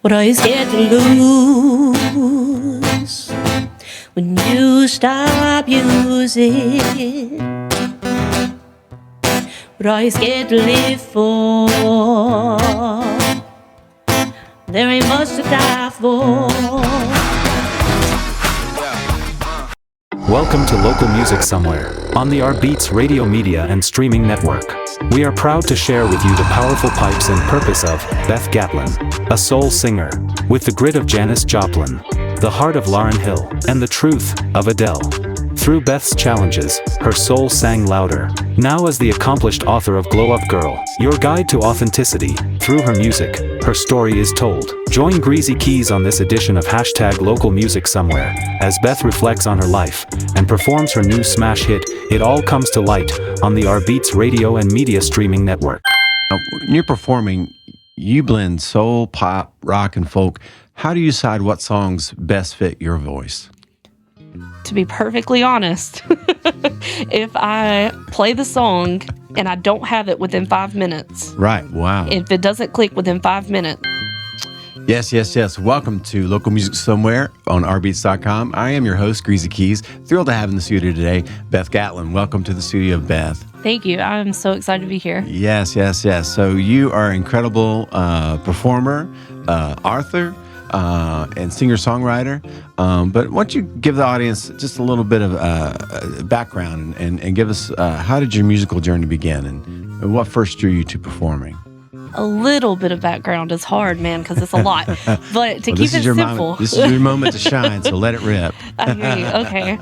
What are you scared to lose when you stop using? What are you scared to live for? There ain't much to die for. Welcome to Local Music Somewhere, on the rBeatz radio media and streaming network. We are proud to share with you the powerful pipes and purpose of Beth Gatlin, a soul singer, with the grit of Janis Joplin, the heart of Lauryn Hill, and the truth of Adele. Through Beth's challenges, her soul sang louder. Now as the accomplished author of Glow Up Girl, your guide to authenticity, through her music, her story is told. Join Greazy Keys on this edition of Local Music Somewhere, as Beth reflects on her life, and performs her new smash hit, It All Comes to Light, on the rBeatz radio and media streaming network. When you're performing, you blend soul, pop, rock, and folk. How do you decide what songs best fit your voice? To be perfectly honest, if I play the song and I don't have it within 5 minutes. Right, wow. If it doesn't click within 5 minutes. Yes. Welcome to Local Music Somewhere on rBeatz.com. I am your host, Greazy Keys. Thrilled to have in the studio today, Beth Gatlin. Welcome to the studio, Beth. Thank you. I'm so excited to be here. Yes. So you are an incredible performer, author, and singer-songwriter. But why don't you give the audience just a little bit of background and give us, how did your musical journey begin and what first drew you to performing? A little bit of background is hard, man, because it's a lot. But to keep it simple. This is your moment to shine, so let it rip. I hear you. Okay.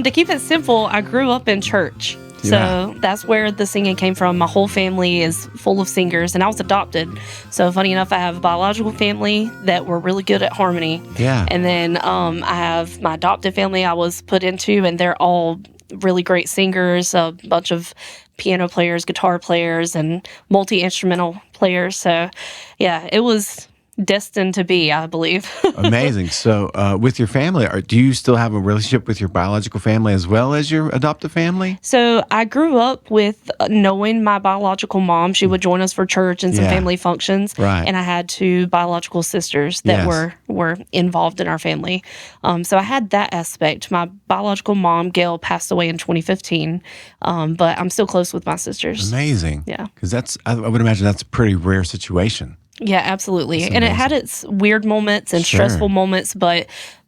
To keep it simple, I grew up in church. So that's where the singing came from. My whole family is full of singers, and I was adopted. So funny enough, I have a biological family that were really good at harmony. Yeah. And then I have my adopted family I was put into, and they're all really great singers, a bunch of piano players, guitar players, and multi-instrumental players. So, yeah, it was destined to be, I believe. Amazing. So with your family, do you still have a relationship with your biological family as well as your adoptive family? So I grew up with knowing my biological mom. She would join us for church and some family functions. Right. And I had two biological sisters that were involved in our family. So I had that aspect. My biological mom, Gail, passed away in 2015, but I'm still close with my sisters. Amazing. Yeah. Because I would imagine that's a pretty rare situation. Yeah, absolutely. And it had its weird moments and stressful moments, but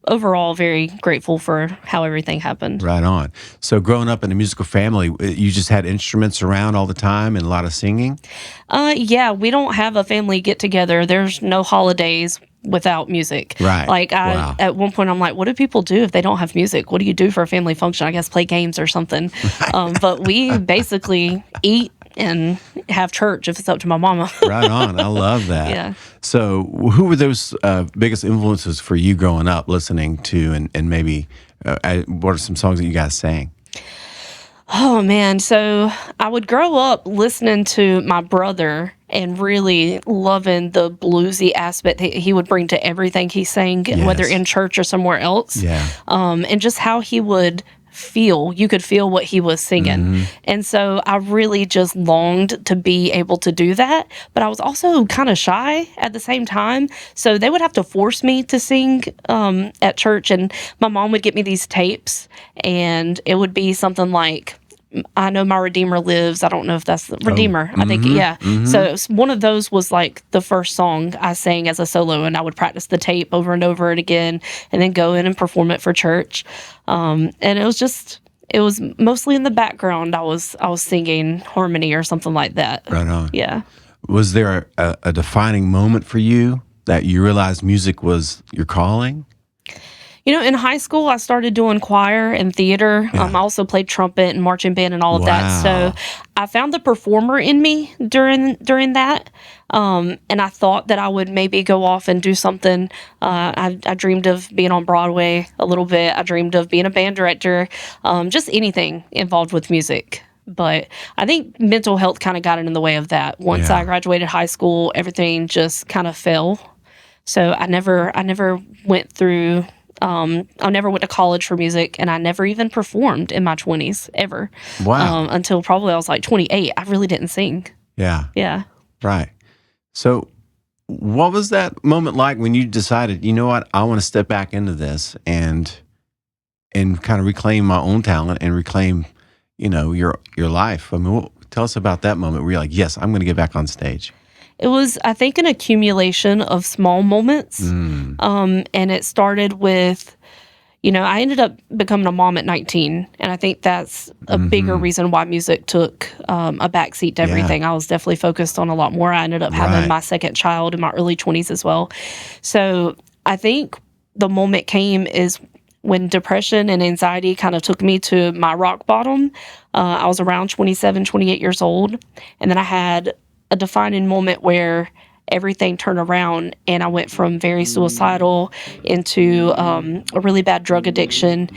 overall very grateful for how everything happened. Right on. So growing up in a musical family, you just had instruments around all the time and a lot of singing? Yeah, we don't have a family get together. There's no holidays without music. Right. Like at one point I'm like, what do people do if they don't have music? What do you do for a family function? I guess play games or something. Right. But we basically eat and have church if it's up to my mama. Right on. I love that. Yeah. So who were those biggest influences for you growing up listening to and maybe what are some songs that you guys sang? Oh, man. So I would grow up listening to my brother and really loving the bluesy aspect that he would bring to everything he sang, whether in church or somewhere else. Yeah. And just how he would feel. You could feel what he was singing. Mm-hmm. And so I really just longed to be able to do that. But I was also kind of shy at the same time. So they would have to force me to sing at church. And my mom would get me these tapes. And it would be something like, I Know My Redeemer Lives. I don't know if that's the Redeemer. I think, yeah. Mm-hmm. So one of those was like the first song I sang as a solo, and I would practice the tape over and over and again, and then go in and perform it for church. And it was mostly in the background. I was singing harmony or something like that. Right on. Yeah. Was there a defining moment for you that you realized music was your calling? You know, in high school, I started doing choir and theater. I also played trumpet and marching band and all of that. So I found the performer in me during that. And I thought that I would maybe go off and do something. I dreamed of being on Broadway a little bit. I dreamed of being a band director, just anything involved with music. But I think mental health kind of got in the way of that. Once I graduated high school, everything just kind of fell. So I never went through... I never went to college for music, and I never even performed in my 20s, ever. Wow. Until probably I was like 28. I really didn't sing. Yeah. Yeah. Right. So what was that moment like when you decided, you know what, I want to step back into this and kind of reclaim my own talent and reclaim, your life? I mean, tell us about that moment where you're like, yes, I'm going to get back on stage. It was, I think, an accumulation of small moments. And it started with, I ended up becoming a mom at 19. And I think that's a bigger reason why music took a backseat to everything. I was definitely focused on a lot more. I ended up having my second child in my early 20s as well. So I think the moment came is when depression and anxiety kind of took me to my rock bottom. I was around 27, 28 years old. And then I had a defining moment where everything turned around and I went from very suicidal into a really bad drug addiction.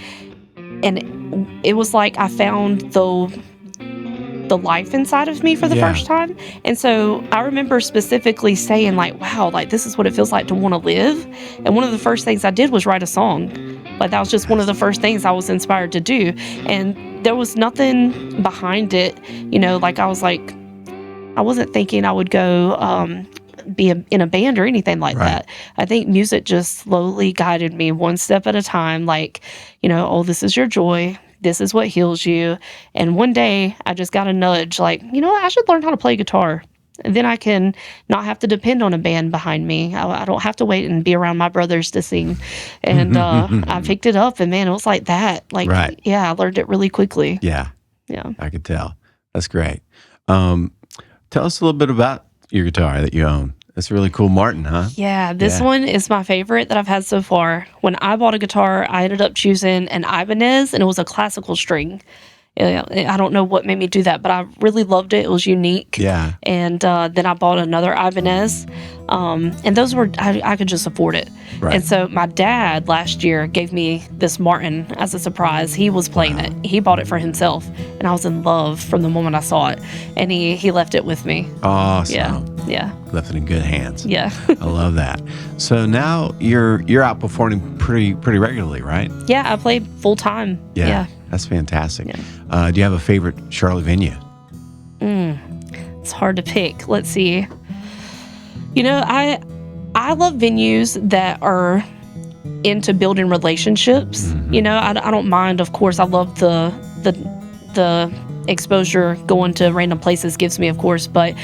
And it was like I found the life inside of me for the first time. And so I remember specifically saying like, wow, like this is what it feels like to want to live. And one of the first things I did was write a song. Like that was just one of the first things I was inspired to do. And there was nothing behind it. Like I wasn't thinking I would go be in a band or anything like that. I think music just slowly guided me one step at a time. Like, oh, this is your joy. This is what heals you. And one day I just got a nudge like, I should learn how to play guitar. And then I can not have to depend on a band behind me. I don't have to wait and be around my brothers to sing. And I picked it up and man, it was like that. Like, I learned it really quickly. Yeah. Yeah. I could tell. That's great. Tell us a little bit about your guitar that you own. That's a really cool Martin, huh? Yeah, this one is my favorite that I've had so far. When I bought a guitar, I ended up choosing an Ibanez, and it was a classical string. I don't know what made me do that, but I really loved it. It was unique. Yeah. And then I bought another Ibanez, and those were, I could just afford it. Right. And so my dad last year gave me this Martin as a surprise. He was playing it. He bought it for himself, and I was in love from the moment I saw it. And he left it with me. Awesome. Yeah. Left it in good hands. Yeah. I love that. So now you're out performing pretty regularly, right? Yeah, I play full time. Yeah. That's fantastic. Yeah. Do you have a favorite Charlotte venue? It's hard to pick. Let's see. I love venues that are into building relationships. I don't mind. Of course, I love the exposure going to random places gives me, of course. But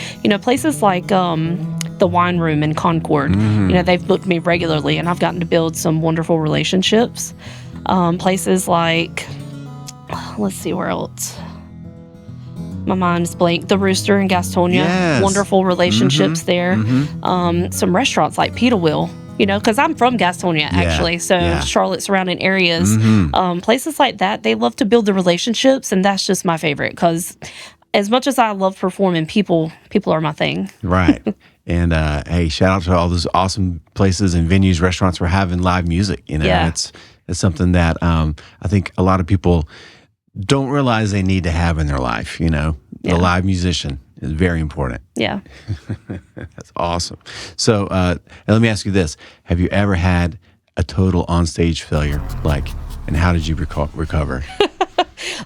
places like the Wine Room in Concord, they've booked me regularly, and I've gotten to build some wonderful relationships. Places like, let's see where else. My mind's blank. The Rooster in Gastonia. Yes. Wonderful relationships there. Some restaurants like Pita Wheel, because I'm from Gastonia, actually. So Charlotte surrounding areas. Places like that, they love to build the relationships, and that's just my favorite because as much as I love performing, people are my thing. Right. And hey, shout out to all those awesome places and venues, restaurants for having live music. It's something that I think a lot of people don't realize they need to have in their life. The live musician is very important. Yeah. That's awesome. So let me ask you this. Have you ever had a total onstage failure? And how did you recover?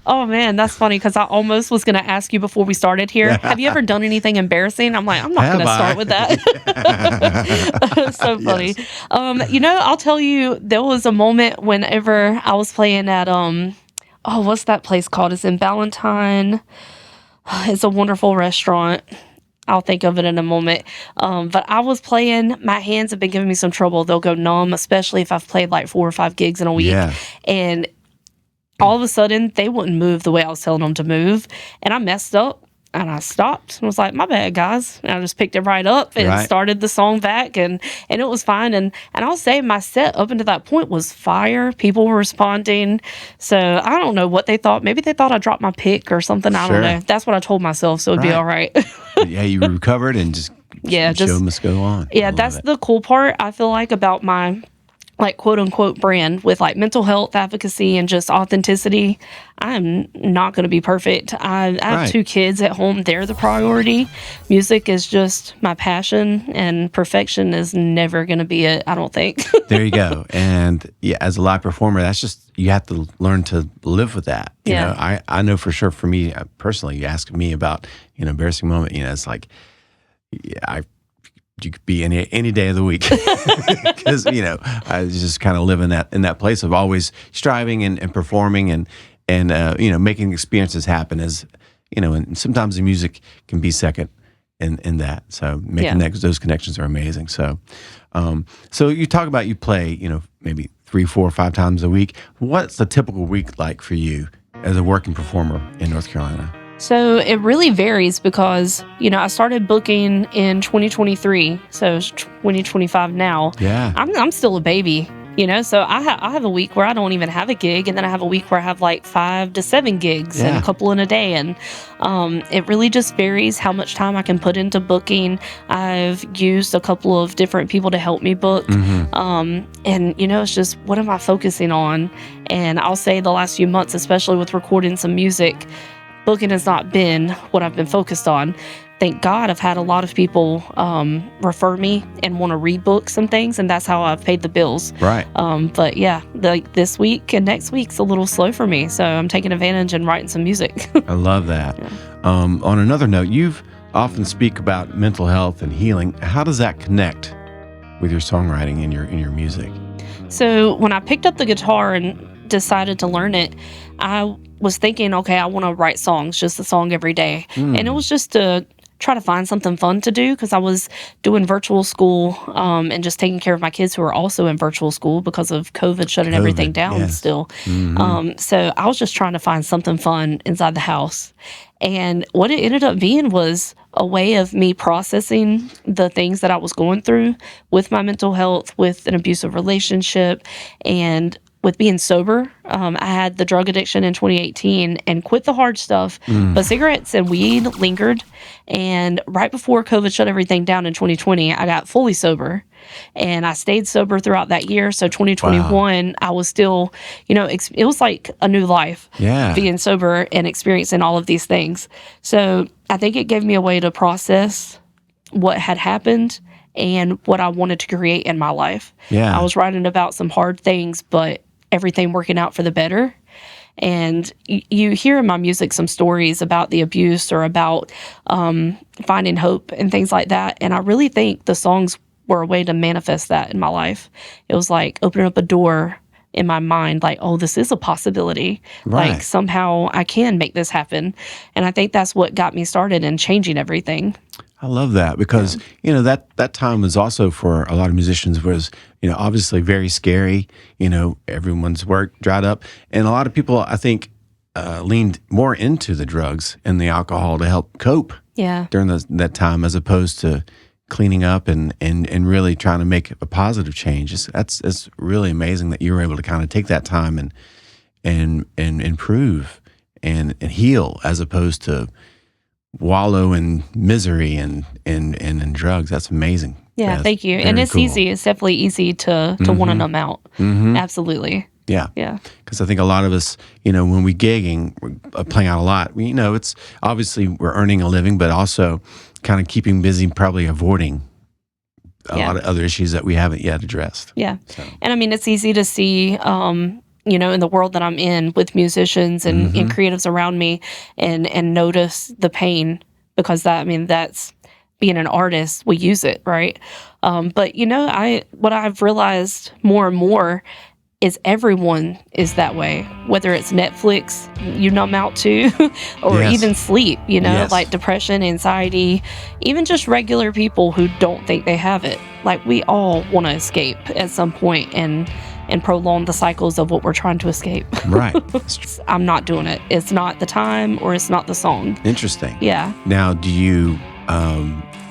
Oh, man, that's funny because I almost was going to ask you before we started here. Have you ever done anything embarrassing? I'm like, I'm not going to start with that. It's so funny. Yes. I'll tell you, there was a moment whenever I was playing at, what's that place called? It's in Ballantyne. It's a wonderful restaurant. I'll think of it in a moment. But I was playing, my hands have been giving me some trouble. They'll go numb, especially if I've played like 4 or 5 gigs in a week. Yeah. And all of a sudden, they wouldn't move the way I was telling them to move. And I messed up, and I stopped and was like, my bad, guys. And I just picked it right up and started the song back, and it was fine. And I'll say my set up until that point was fire. People were responding. So I don't know what they thought. Maybe they thought I dropped my pick or something. I don't know. That's what I told myself, so it'd be all right. Yeah, you recovered and just show must go on. Yeah, that's the cool part, I feel like, about my quote unquote brand with mental health advocacy and just authenticity. I'm not going to be perfect. I have 2 kids at home. They're the priority. Music is just my passion, and perfection is never going to be it, I don't think. There you go. And as a live performer, that's just, you have to learn to live with that. You know, I know for sure for me personally, you ask me about, embarrassing moment, it's like, I you could be any day of the week, because I just kind of live in that place of always striving and performing and making experiences happen. As and sometimes the music can be second in that. So making those connections are amazing. So, so you talk about you play maybe 3, 4, 5 times a week. What's the typical week like for you as a working performer in North Carolina? So it really varies because, I started booking in 2023, so it's 2025 now. Yeah. I'm still a baby, so I have a week where I don't even have a gig, and then I have a week where I have like 5 to 7 gigs and a couple in a day, and it really just varies how much time I can put into booking. I've used a couple of different people to help me book, and it's just, what am I focusing on? And I'll say the last few months, especially with recording some music, booking has not been what I've been focused on. Thank God I've had a lot of people refer me and want to rebook some things, and that's how I've paid the bills. Right. But yeah, this week and next week's a little slow for me, so I'm taking advantage and writing some music. I love that. Yeah. On another note, you've often speak about mental health and healing. How does that connect with your songwriting and your music? So when I picked up the guitar and decided to learn it, I was thinking, okay, I want to write songs, just a song every day. And it was just to try to find something fun to do, because I was doing virtual school and just taking care of my kids who are also in virtual school because of COVID shutting everything down still. So I was just trying to find something fun inside the house. And what it ended up being was a way of me processing the things that I was going through with my mental health, with an abusive relationship, and with being sober. I had the drug addiction in 2018 and quit the hard stuff, but cigarettes and weed lingered. And right before COVID shut everything down in 2020, I got fully sober, and I stayed sober throughout that year. So 2021, I was still, it was like a new life, being sober and experiencing all of these things. So I think it gave me a way to process what had happened and what I wanted to create in my life. Yeah. I was writing about some hard things, but everything working out for the better. And you hear in my music some stories about the abuse or about finding hope and things like that. And I really think the songs were a way to manifest that in my life. It was like opening up a door in my mind, like, oh, this is a possibility. Right. Like, somehow I can make this happen. And I think that's what got me started in changing everything. I love that, because that time was also, for a lot of musicians, was obviously very scary. Everyone's work dried up, and a lot of people, I think, leaned more into the drugs and the alcohol to help cope during that time, as opposed to cleaning up and really trying to make a positive change. It's really amazing that you were able to kind of take that time and improve and heal, as opposed to wallow in misery and drugs. That's amazing. Yeah, thank you. And it's easy. It's definitely easy to want to numb out. Absolutely. Yeah. Yeah. Because I think a lot of us, when we gigging, we're playing out a lot. It's obviously we're earning a living, but also kind of keeping busy, probably avoiding a lot of other issues that we haven't yet addressed. Yeah. So. And I mean, it's easy to see, in the world that I'm in with musicians and creatives around me, and notice the pain, because that's being an artist, we use it, right? But what I've realized more and more is everyone is that way, whether it's Netflix, you numb out to, or even sleep, like depression, anxiety, even just regular people who don't think they have it. Like, we all want to escape at some point and prolong the cycles of what we're trying to escape. Right. I'm not doing it. It's not the time, or it's not the song. Interesting. Yeah. Now, do you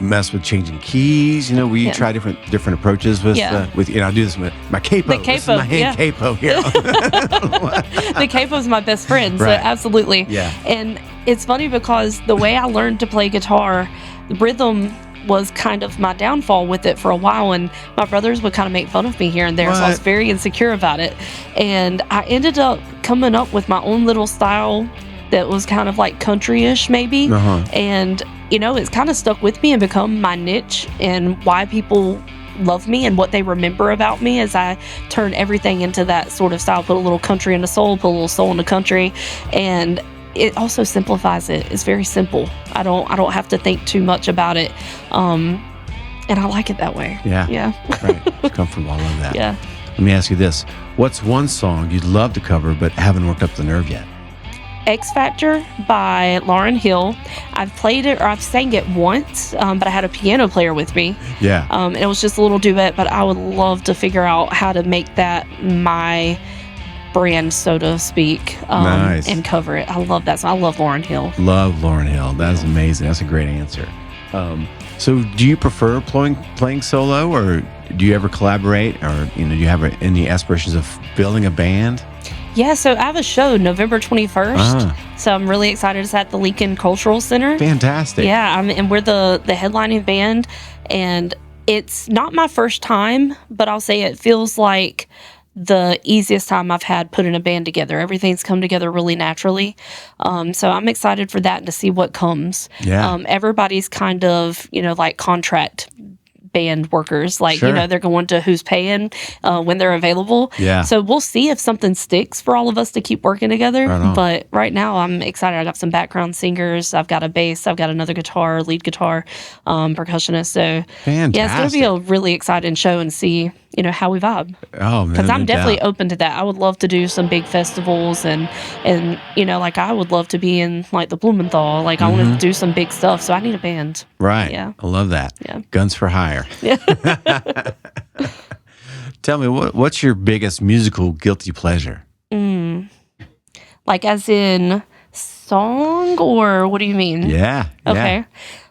mess with changing keys? Will you try different approaches with I do this with my capo. The capo, this is my hand capo here. The capo's my best friend, so absolutely. Yeah. And it's funny, because the way I learned to play guitar, the rhythm was kind of my downfall with it for a while, and my brothers would kind of make fun of me here and there. So I was very insecure about it, and I ended up coming up with my own little style that was kind of like country-ish maybe, and it's kind of stuck with me and become my niche, and why people love me and what they remember about me, as I turn everything into that sort of style. Put a little country into soul, put a little soul into country, and it also simplifies it. It's very simple. I don't have to think too much about it. And I like it that way. Yeah. Yeah. Right. It's comfortable. I love that. Yeah. Let me ask you this. What's one song you'd love to cover but haven't worked up the nerve yet? X Factor by Lauryn Hill. I've played it, or I've sang it once, but I had a piano player with me. Yeah. And it was just a little duet, but I would love to figure out how to make that my brand, so to speak, Nice. and cover it. I love that song. I love Lauryn Hill. Love Lauryn Hill. That is amazing. That's a great answer. So do you prefer playing solo, or do you ever collaborate, or do you have any aspirations of building a band? Yeah, so I have a show November 21st. So I'm really excited. It's at the Lincoln Cultural Center. Fantastic. Yeah, and we're the headlining band, and it's not my first time, but I'll say it feels like the easiest time I've had putting a band together. Everything's come together really naturally. So I'm excited for that and to see what comes. Yeah. Everybody's kind of, like contract band workers, like Sure. they're going to who's paying when they're available. Yeah. So we'll see if something sticks for all of us to keep working together. Right on. But right now I'm excited. I got some background singers. I've got a bass. I've got another guitar, lead guitar, percussionist. So Fantastic. yeah, it's going to be a really exciting show and see how we vibe. Oh man. Because I'm no definitely doubt. open to that. I would love to do some big festivals and like I would love to be in like the Blumenthal. Like I want to do some big stuff. So I need a band. Right. Yeah. I love that. Yeah. Guns for hire. Yeah. Tell me, what's your biggest musical guilty pleasure? Like as in song, or what do you mean? Yeah. Okay.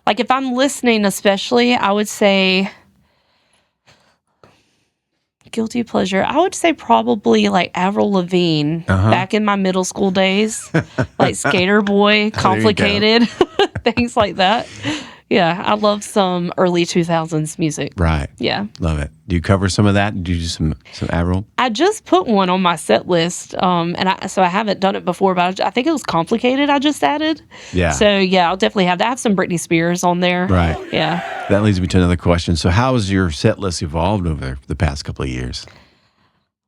Like if I'm listening especially, I would say guilty pleasure. I would say probably like Avril Lavigne back in my middle school days. Like Skater Boy, Complicated, things like that. Yeah, I love some early 2000s music. Right. Yeah. Love it. Do you cover some of that? Do you do some Avril? I just put one on my set list, so I haven't done it before, but I think it was Complicated I just added. Yeah. So, yeah, I'll definitely have that. I have some Britney Spears on there. Right. Yeah. That leads me to another question. So how has your set list evolved over the past couple of years?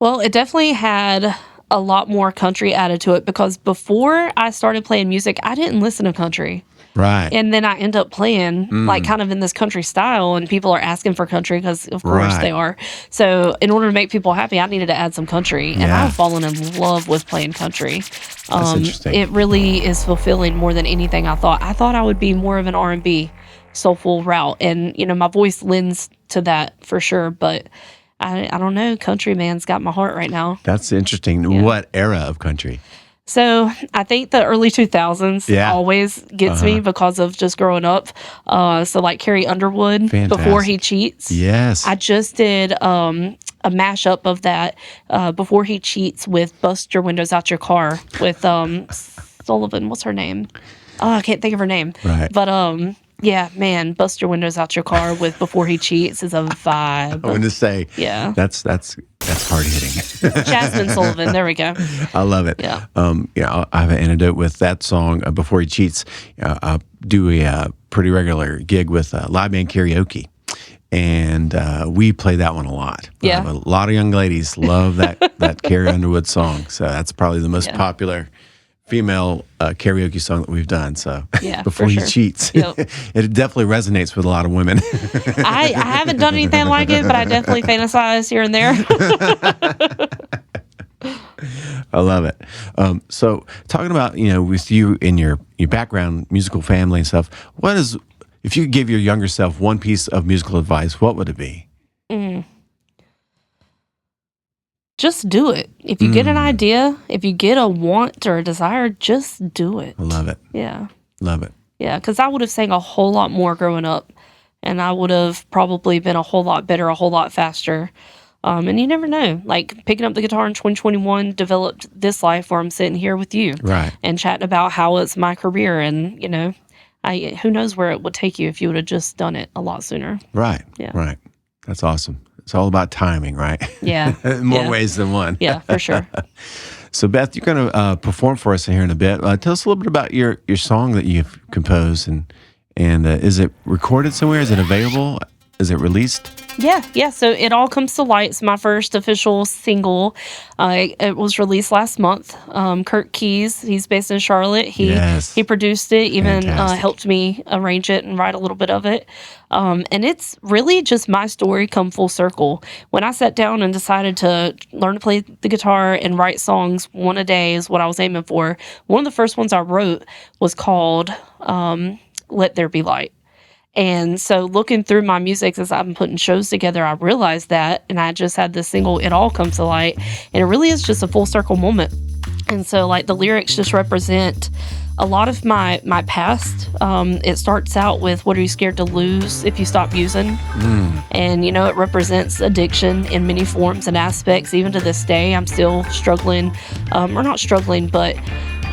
Well, it definitely had a lot more country added to it because before I started playing music, I didn't listen to country. Right. And then I end up playing like kind of in this country style, and people are asking for country because of course Right. they are. So in order to make people happy, I needed to add some country, and Yeah. I've fallen in love with playing country. That's interesting. It really is fulfilling more than anything I thought. I thought I would be more of an R&B soulful route, and my voice lends to that for sure, but I don't know. Country man's got my heart right now. That's interesting. Yeah. What era of country? So I think the early 2000s Yeah. always gets me because of just growing up. So like Carrie Underwood, Before He Fantastic. Cheats. Yes. I just did a mashup of that, Before He Cheats, with Bust Your Windows Out Your Car with Sullivan. What's her name? Oh, I can't think of her name. Right. But yeah, man, Bust Your Windows Out Your Car with Before He Cheats is a vibe. I'm going to say, Yeah. that's hard hitting. Jasmine Sullivan. There we go. I love it. Yeah. I have an anecdote with that song, Before He Cheats. I do a pretty regular gig with live band karaoke, and we play that one a lot. Yeah. A lot of young ladies love that Carrie Underwood song, so that's probably the most popular female karaoke song that we've done. So Yeah, Before for He sure. Cheats. Yep. It definitely resonates with a lot of women. I haven't done anything like it, but I definitely fantasize here and there. I love it. So talking about, with you in your background, musical family and stuff, if you could give your younger self one piece of musical advice, what would it be? Just do it. If you get an idea, if you get a want or a desire, just do it. I love it. Yeah. Love it. Yeah, because I would have sang a whole lot more growing up, and I would have probably been a whole lot better, a whole lot faster. And you never know. Like picking up the guitar in 2021 developed this life where I'm sitting here with you, Right. and chatting about how it's my career, and who knows where it would take you if you would have just done it a lot sooner. Right. Yeah. Right. That's awesome. It's all about timing, right? Yeah. In more Yeah. ways than one. Yeah, for sure. So Beth, you're going to perform for us here in a bit. Tell us a little bit about your song that you've composed, and is it recorded somewhere? Is it available? Is it released? Yeah. So It All Comes to Light is my first official single. It was released last month. Kirk Keys, he's based in Charlotte. He produced it, even helped me arrange it and write a little bit of it. And it's really just my story come full circle. When I sat down and decided to learn to play the guitar and write songs one a day is what I was aiming for. One of the first ones I wrote was called Let There Be Light. And so looking through my music as I've been putting shows together, I realized that, and I just had this single, It All Comes to Light, and it really is just a full circle moment. And so like the lyrics just represent a lot of my past. It starts out with, what are you scared to lose if you stop using? And, you know, it represents addiction in many forms and aspects. Even to this day, I'm still struggling, or not struggling, but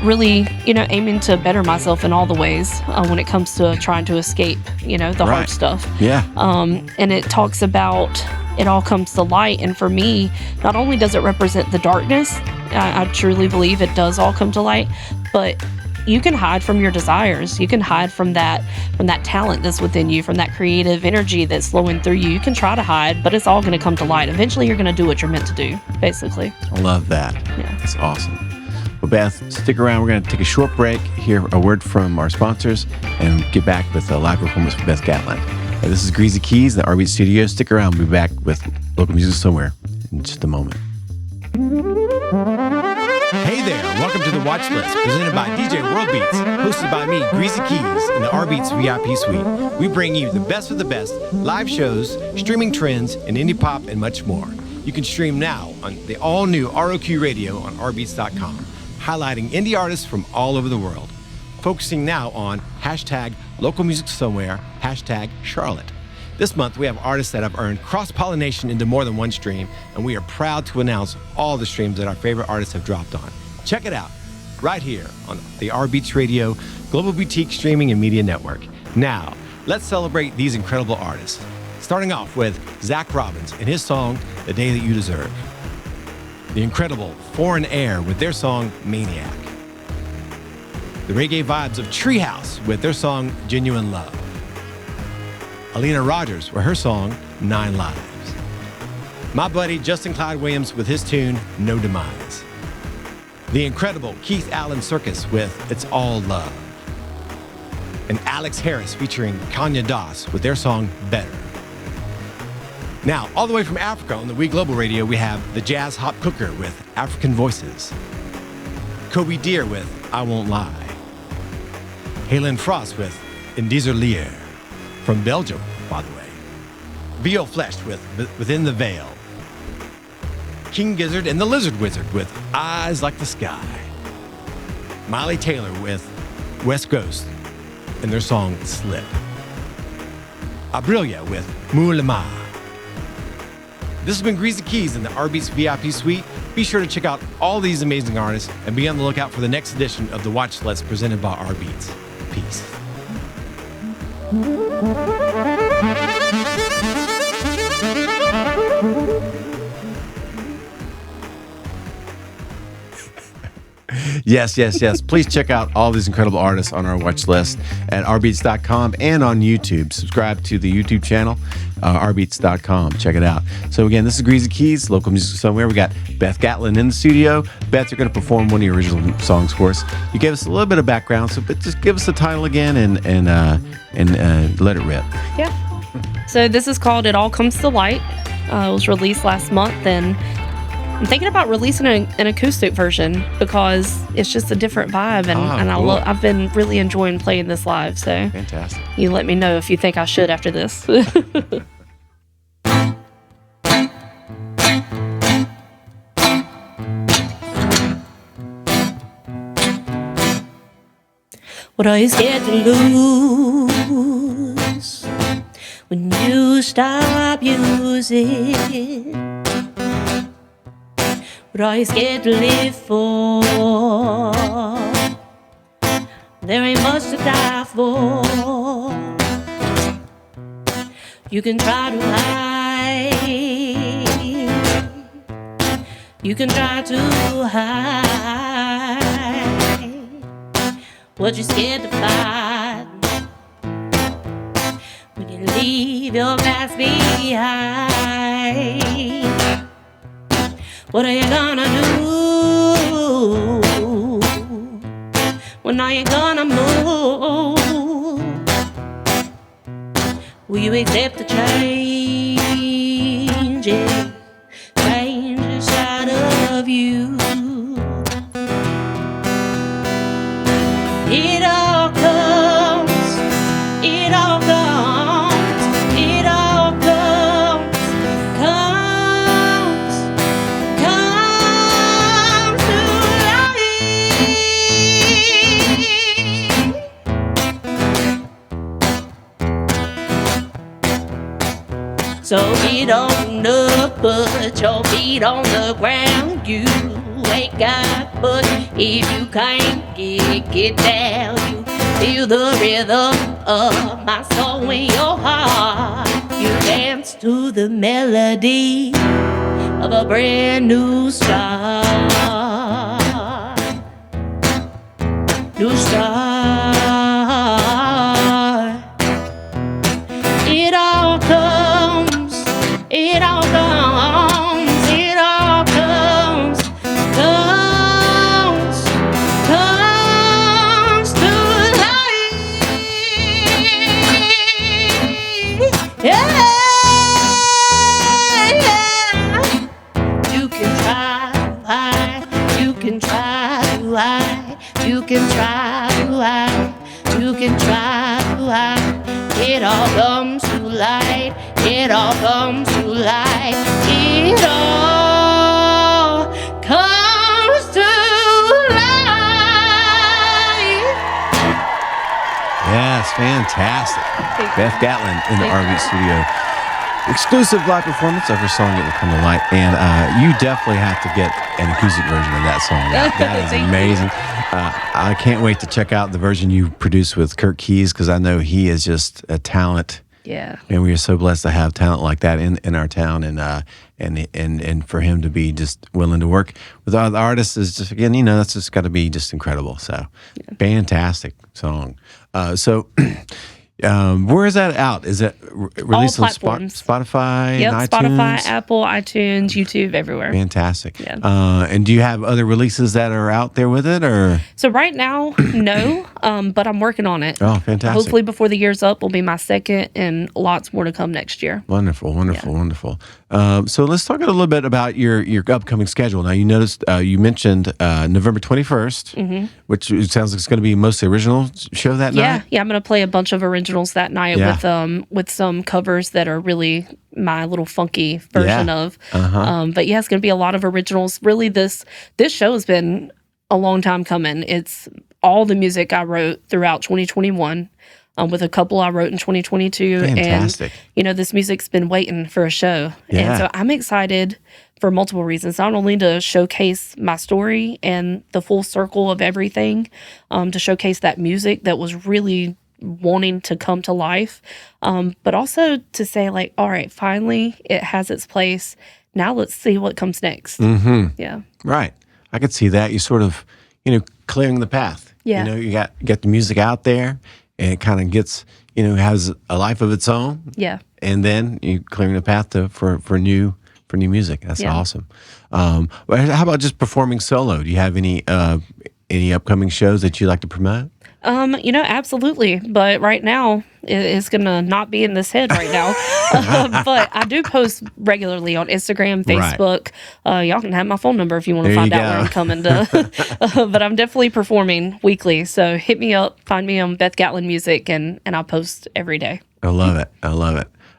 really, you know, aiming to better myself in all the ways when it comes to trying to escape, you know, the hard stuff. Yeah. And it talks about it all comes to light. And for me, not only does it represent the darkness, I truly believe it does all come to light, but you can hide from your desires. You can hide from that talent that's within you, from that creative energy that's flowing through you. You can try to hide, but it's all going to come to light. Eventually, you're going to do what you're meant to do, basically. I love that. Yeah. That's awesome. Well, Beth, stick around. We're going to take a short break, hear a word from our sponsors, and get back with a live performance with Beth Gatlin. This is Greazy Keys, the rBeatz Studio. Stick around. We'll be back with local music somewhere in just a moment. Hey there, welcome to the Watch List, presented by DJ rBeatz, hosted by me, Greazy Keys, in the rBeatz VIP Suite. We bring you the best of the best, live shows, streaming trends, and indie pop, and much more. You can stream now on the all-new ROQ radio on rBeatz.com, highlighting indie artists from all over the world. Focusing now on hashtag local music somewhere, hashtag Charlotte. This month, we have artists that have earned cross-pollination into more than one stream, and we are proud to announce all the streams that our favorite artists have dropped on. Check it out, right here on the rBeatz Radio Global Boutique Streaming and Media Network. Now, let's celebrate these incredible artists. Starting off with Zach Robbins and his song, The Day That You Deserve. The incredible Foreign Air with their song, Maniac. The reggae vibes of Treehouse with their song, Genuine Love. Alina Rogers with her song, 9 Lives. My buddy Justin Clyde Williams with his tune, No Demise. The incredible Keith Allen Circus with It's All Love. And Alex Harris featuring Kanya Das with their song, Better. Now, all the way from Africa on the We Global Radio, we have the Jazz Hop Cooker with African Voices. Kobe Deer with I Won't Lie. Halen Frost with In Dieser Leer. From Belgium, by the way. Vio Flesh with Within the Veil. King Gizzard and the Lizard Wizard with Eyes Like the Sky. Miley Taylor with West Coast and their song Slip. Abrilia with Moulama. This has been Greazy Keys in the rBeatz VIP Suite. Be sure to check out all these amazing artists and be on the lookout for the next edition of the Watch List presented by rBeatz. Peace. Yes. Please check out all these incredible artists on our watch list at rbeatz.com and on YouTube. Subscribe to the YouTube channel, rbeatz.com. Check it out. So again, this is Greazy Keys, local music somewhere. We got Beth Gatlin in the studio. Beth, you're going to perform one of your original songs for us. You gave us a little bit of background, but just give us the title again and let it rip. Yeah. So this is called It All Comes to Light. It was released last month, and I'm thinking about releasing an acoustic version because it's just a different vibe, and cool. I've been really enjoying playing this live. So fantastic! You let me know if you think I should after this. What are you scared to lose when you stop using? What are you scared to live for? There ain't much to die for. You can try to hide. You can try to hide what you're scared to find when you leave leave your past behind. What are you gonna do? When are you gonna move? Will you accept the changes inside of you? It all comes, it all comes, it all comes to life. So get on up, put your feet on the ground. You ain't got but if you can't get down. You feel the rhythm of my soul in your heart. You dance to the melody of a brand new start. New start. It all comes, it all comes, it all comes to life. Yeah, yeah. You can try high, you can try high, you can try high, you can try high. It all comes to light, it all comes to light, it all comes to light. Yes, fantastic. Beth Gatlin in the rBeatz studio. Exclusive live performance of her song "It Will Come to Light," and you definitely have to get an acoustic version of that song. That is amazing. I can't wait to check out the version you produced with Kirk Keys, because I know he is just a talent. Yeah. And we are so blessed to have talent like that in our town, and for him to be just willing to work with other artists is just, again, that's just got to be just incredible. So, fantastic song. Where is that out? Is it released on Spotify? Yep, and iTunes? Spotify, Apple, iTunes, YouTube, everywhere. Fantastic. Yeah. And do you have other releases that are out there with it, or? So right now, no, but I'm working on it. Oh, fantastic. Hopefully before the year's up will be my second, and lots more to come next year. Wonderful. So let's talk a little bit about your upcoming schedule. Now, you mentioned November 21st, which it sounds like it's going to be mostly original show that night. Yeah, I'm going to play a bunch of originals that night with some covers that are really my little funky version of. But yeah, it's going to be a lot of originals. Really, this show has been a long time coming. It's all the music I wrote throughout 2021. With a couple I wrote in 2022. Fantastic. And, this music's been waiting for a show. Yeah. And so I'm excited for multiple reasons, not only to showcase my story and the full circle of everything, to showcase that music that was really wanting to come to life, but also to say, like, all right, finally it has its place. Now let's see what comes next. Yeah. Right. I could see that. You sort of, clearing the path. Yeah. You get the music out there, and it kind of gets, has a life of its own. Yeah. And then you clearing the path for new music. That's awesome. How about just performing solo? Do you have any upcoming shows that you like to promote? Absolutely. But right now, it's going to not be in this head right now. But I do post regularly on Instagram, Facebook. Right. Y'all can have my phone number if you want to find out where I'm coming to. But I'm definitely performing weekly. So hit me up, find me on Beth Gatlin Music, and I'll post every day. I love it.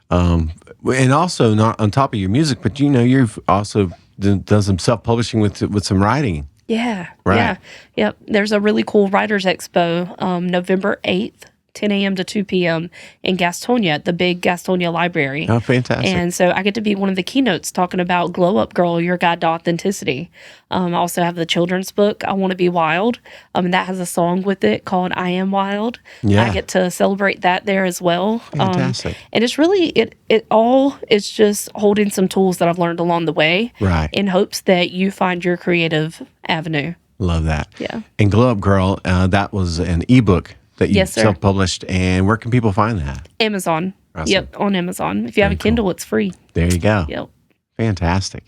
And also, not on top of your music, but you've also done some self-publishing with some writing. Yeah. Right. Yeah. Yep. There's a really cool Writers Expo, November 8th, 10 a.m. to 2 p.m. in Gastonia at the big Gastonia Library. Oh, fantastic. And so I get to be one of the keynotes talking about Glow Up Girl, Your Guide to Authenticity. I also have the children's book, I Want to Be Wild. And that has a song with it called I Am Wild. Yeah. I get to celebrate that there as well. Fantastic. And it's really, it's just holding some tools that I've learned along the way. Right. In hopes that you find your creative avenue. Love that. Yeah. And Glow Up Girl, that was an ebook that you self-published. And where can people find that? Amazon. Awesome. Yep, on Amazon. If you have a Kindle, it's free. There you go. Yep. Fantastic.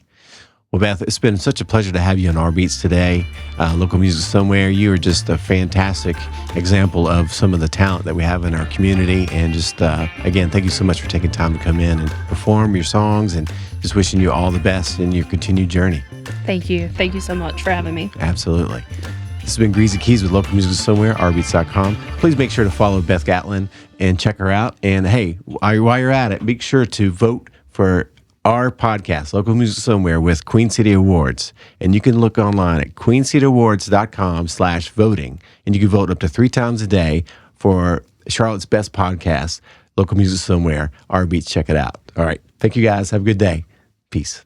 Well, Beth, it's been such a pleasure to have you on rBeatz today. Local Music Somewhere. You are just a fantastic example of some of the talent that we have in our community. And just, again, thank you so much for taking time to come in and perform your songs, and just wishing you all the best in your continued journey. Thank you. Thank you so much for having me. Absolutely. This has been Greazy Keys with Local Music Somewhere, rBeatz.com. Please make sure to follow Beth Gatlin and check her out. And hey, while you're at it, make sure to vote for our podcast, Local Music Somewhere, with Queen City Awards. And you can look online at queencityawards.com/voting. And you can vote up to 3 times a day for Charlotte's best podcast, Local Music Somewhere, rBeatz. Check it out. All right. Thank you guys. Have a good day. Peace.